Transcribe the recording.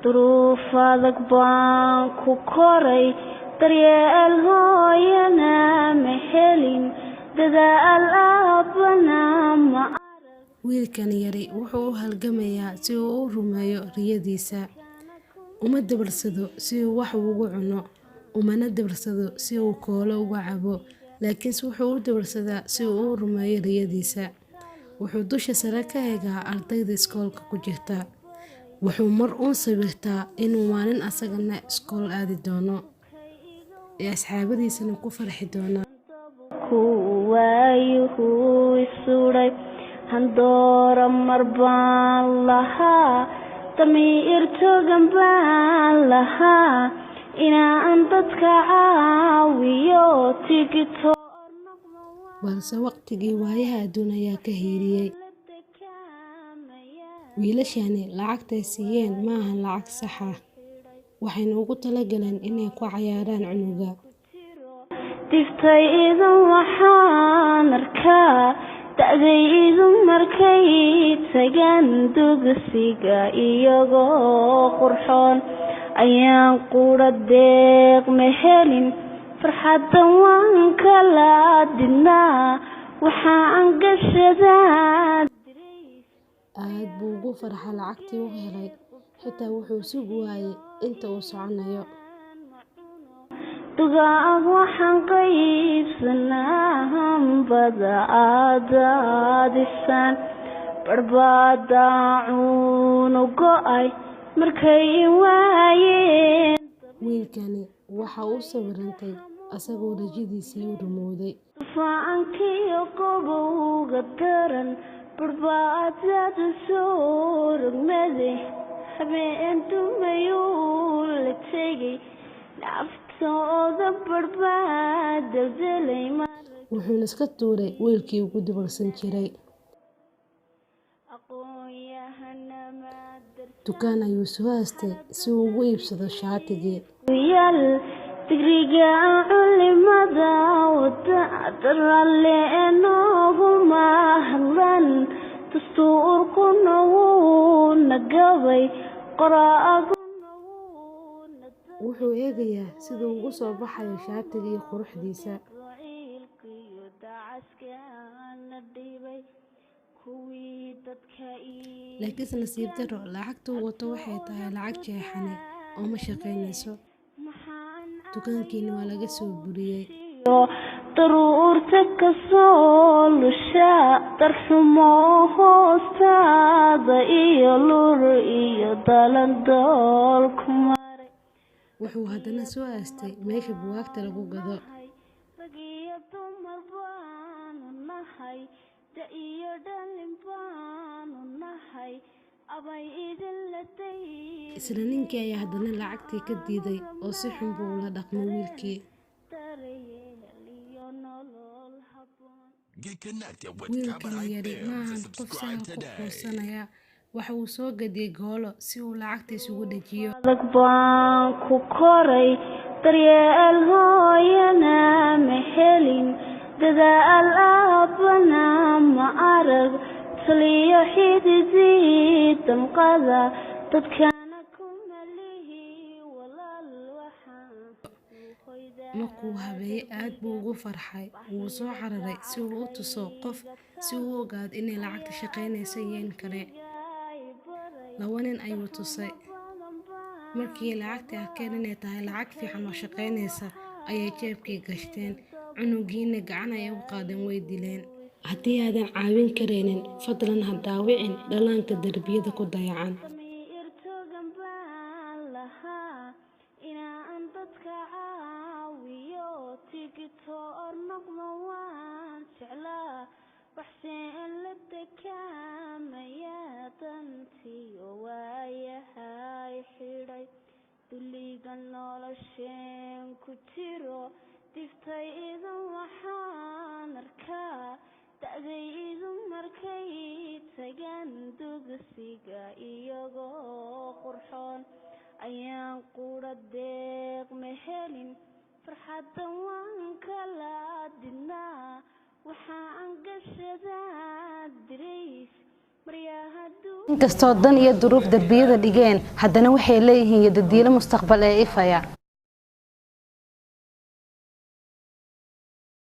duruuf adag baan ku koray daryeel hooyana ma helin dadaal aabbana ma wiilkan yari wuxuu u halgamayaa si uu u rumeeyo riyadiisa. Uma dabarsado si uu wax ugu cuno, umana dabarsado si uu koolo uga cabo, laakiinse wuxuu u dabarsadaa si uu u rumeeyo riyadiisa. Wuxuu dusha sare ka eegaa ardayda iskoolka ku jirta. Wuxuu mar uun sawirtaa inuu maalin asagana iskool aadi doono, ee asxaabadiisana ku farxi doonaan. kuwaayuhu isuray handoora mar baan lahaa damiir togan baan lahaa inaan dadka caawiyo tigito balse waqtigii waayaha adduun ayaa ka hiiriyey. wiilashani lacagtay siiyeen maahan lacag sax ah, waxayna ugu talagaleen inay ku cayaaraan cunuga. diftaydu waxaan arkaa da'daydu markay tagaan dugsiga iyagoo qurxoon ayaan qura deeq ma helin farxadda waan kala didnaa waxaan gashadaa aad buu ugu farxa lacagtii uu helay, xitaa wuxuu sugi waayey inta uu soconayo. dugaag waxaan qaybsanaa hambada aadaadisaan barbadaacunu go'ay markay waayeen. wiilkani waxa uu sawirantay asagoo rajadiisii u rumowday. faankiyo qabowga daran barbadaadu soo rogmaday habeen dumayuu la tegay wuxuuna iska tuuray weelkii ugu dabarsan jiray. dukaan ayuu soo haastay si uu ugu iibsado shaatigii. yaal digriga culimada wadaralle noogu mahadlan dastuurkuna wuu nagabay qoraagu wuxuu eegayaa siduu ugu soo baxayo shaatiga iyo quruxdiisa. laakiinse nasiib daro lacagta uu wato waxay tahay lacag jeexane oo ma shaqaynayso. dukaankiina waa laga soo buriyey. daruurta kasoo lusha darxumo hoostaada iyo lur iyo dalandoolkuma wuxuu haddana soo aastay meesha buugaagta lagu gado. isla ninkii ayaa haddana lacagtii ka diiday oo si xun buu ula dhaqmay wiilkii. wiilkan yari maahan qof saha ku quusanaya, waxa uu soo gadiyey goolo si uu lacagta isugu dhajiyo. adag baan ku koray daryeel hooyana ma helin dadaal aabbana ma arag taliyo xididii damqada dadkana kuma lihi walaal waxaan markuu habeeyey aad buu ugu farxay. wuu soo cararay si uu u tuso qof si uu u ogaado inay lacagta shaqaynayso iyo in kale. 2 nin ayuu tusay. markii lacagtii arkeen inay tahay lacag fiican oo shaqaynaysa ayay jeebkii gashteen. cunugiina gacan ayay u qaadeen way dileen. haddii aadan caawin karaynin fadlan ha daawicin dhallaanka darbiyada ku dayacan. waxseen la dekaamaya dantiyo waayahay xidhay duliga nolosheen ku jiro diftaydu waxaan arkaa da'daydu markay tagaan dugsiga iyagoo qurxoon ayaan qura deeq ma helin farxadda waan kala didnaa waxaan gashadaa dirays inkastoo dan iyo duruuf darbiyada dhigeen haddana waxay leeyihiin yadadiilo mustaqbal ee ifaya